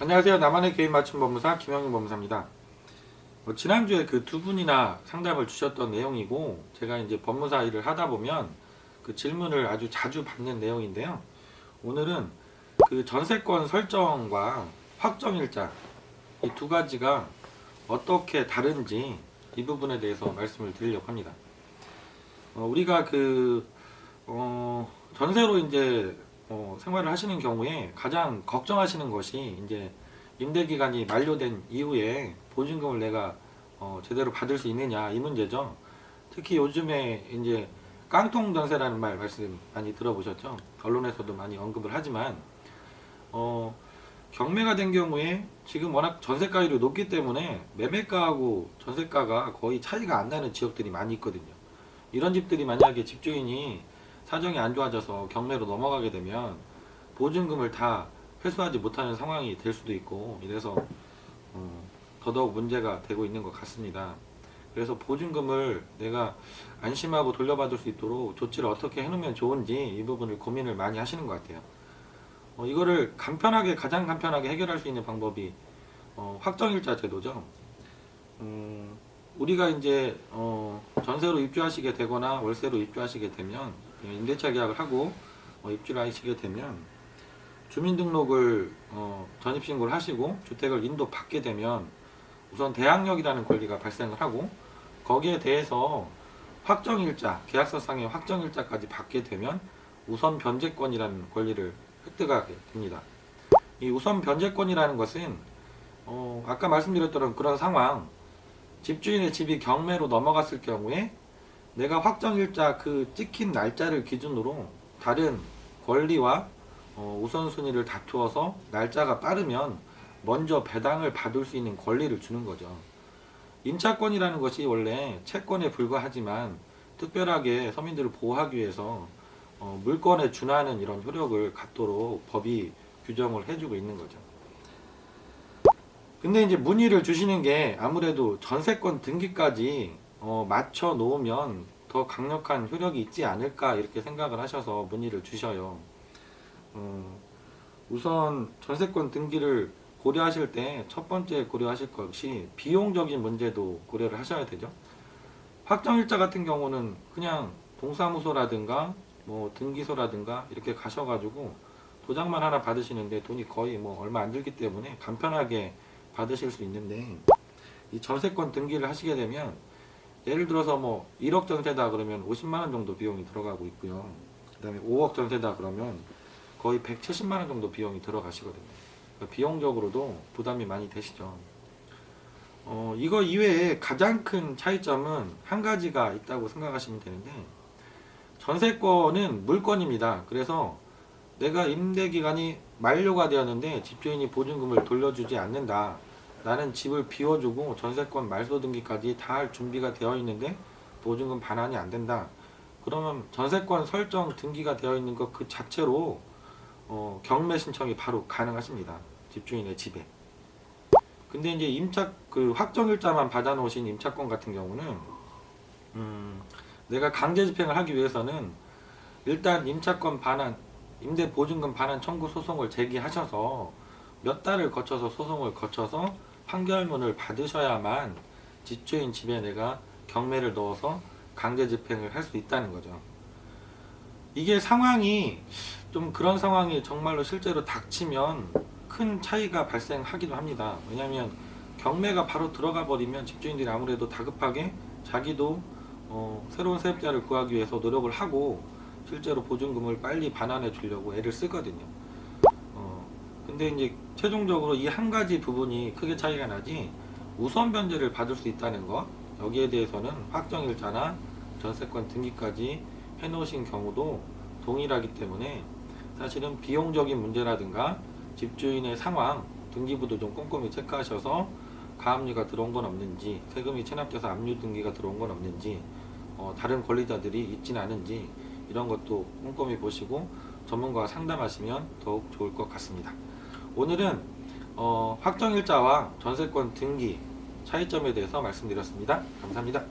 안녕하세요. 나만의 개인 맞춤 법무사 김영윤 법무사입니다. 지난주에 그 두 분이나 상담을 주셨던 내용이고, 제가 이제 법무사 일을 하다 보면 그 질문을 아주 자주 받는 내용인데요. 오늘은 그 전세권 설정과 확정일자 이 두 가지가 어떻게 다른지 이 부분에 대해서 말씀을 드리려고 합니다. 우리가 전세로 이제 생활을 하시는 경우에 가장 걱정하시는 것이 이제 임대 기간이 만료된 이후에 보증금을 내가 제대로 받을 수 있느냐 이 문제죠. 특히 요즘에 이제 깡통 전세라는 말씀 많이 들어보셨죠? 언론에서도 많이 언급을 하지만 경매가 된 경우에 지금 워낙 전세가율이 높기 때문에 매매가하고 전세가가 거의 차이가 안 나는 지역들이 많이 있거든요. 이런 집들이 만약에 집주인이 사정이 안 좋아져서 경매로 넘어가게 되면 보증금을 다 회수하지 못하는 상황이 될 수도 있고, 이래서 더더욱 문제가 되고 있는 것 같습니다. 그래서 보증금을 내가 안심하고 돌려받을 수 있도록 조치를 어떻게 해놓으면 좋은지 이 부분을 고민을 많이 하시는 것 같아요. 이거를 가장 간편하게 해결할 수 있는 방법이 확정일자 제도죠. 우리가 이제 전세로 입주하시게 되거나 월세로 입주하시게 되면, 임대차 계약을 하고 입주를 하시게 되면 주민등록을 전입신고를 하시고 주택을 인도받게 되면 우선 대항력이라는 권리가 발생을 하고, 거기에 대해서 확정일자, 계약서상의 확정일자까지 받게 되면 우선 변제권이라는 권리를 획득하게 됩니다. 이 우선 변제권이라는 것은 아까 말씀드렸던 그런 상황, 집주인의 집이 경매로 넘어갔을 경우에 내가 확정일자 그 찍힌 날짜를 기준으로 다른 권리와 우선순위를 다투어서 날짜가 빠르면 먼저 배당을 받을 수 있는 권리를 주는 거죠. 임차권이라는 것이 원래 채권에 불과하지만 특별하게 서민들을 보호하기 위해서 물권에 준하는 이런 효력을 갖도록 법이 규정을 해주고 있는 거죠. 근데 이제 문의를 주시는 게 아무래도 전세권 등기까지 맞춰 놓으면 더 강력한 효력이 있지 않을까 이렇게 생각을 하셔서 문의를 주셔요. 우선 전세권 등기를 고려하실 때 첫 번째 고려하실 것이 비용적인 문제도 고려를 하셔야 되죠. 확정일자 같은 경우는 그냥 동사무소라든가 뭐 등기소라든가 이렇게 가셔가지고 도장만 하나 받으시는데 돈이 거의 뭐 얼마 안 들기 때문에 간편하게 받으실 수 있는데, 이 전세권 등기를 하시게 되면 예를 들어서 뭐 1억 전세다 그러면 50만원 정도 비용이 들어가고 있고요. 그 다음에 5억 전세다 그러면 거의 170만원 정도 비용이 들어가시거든요. 그러니까 비용적으로도 부담이 많이 되시죠. 이거 이외에 가장 큰 차이점은 한 가지가 있다고 생각하시면 되는데, 전세권은 물권입니다. 그래서 내가 임대기간이 만료가 되었는데 집주인이 보증금을 돌려주지 않는다, 나는 집을 비워주고 전세권 말소 등기까지 다 할 준비가 되어 있는데 보증금 반환이 안 된다, 그러면 전세권 설정 등기가 되어 있는 것 그 자체로 경매 신청이 바로 가능하십니다. 집주인의 집에. 근데 이제 확정일자만 받아 놓으신 임차권 같은 경우는 내가 강제 집행을 하기 위해서는 일단 임차권 반환, 임대 보증금 반환 청구 소송을 제기하셔서 몇 달을 거쳐서 소송을 거쳐서 판결문을 받으셔야만 집주인 집에 내가 경매를 넣어서 강제 집행을 할 수 있다는 거죠. 이게 상황이 좀 그런 상황이 정말로 실제로 닥치면 큰 차이가 발생하기도 합니다. 왜냐하면 경매가 바로 들어가 버리면 집주인들이 아무래도 다급하게 자기도 새로운 세입자를 구하기 위해서 노력을 하고 실제로 보증금을 빨리 반환해 주려고 애를 쓰거든요. 근데 이제 최종적으로 이 한 가지 부분이 크게 차이가 나지, 우선 변제를 받을 수 있다는 것, 여기에 대해서는 확정일자나 전세권 등기까지 해놓으신 경우도 동일하기 때문에 사실은 비용적인 문제라든가 집주인의 상황, 등기부도 좀 꼼꼼히 체크하셔서 가압류가 들어온 건 없는지, 세금이 체납돼서 압류 등기가 들어온 건 없는지, 다른 권리자들이 있지는 않은지 이런 것도 꼼꼼히 보시고 전문가와 상담하시면 더욱 좋을 것 같습니다. 오늘은 확정일자와 전세권 등기 차이점에 대해서 말씀드렸습니다. 감사합니다.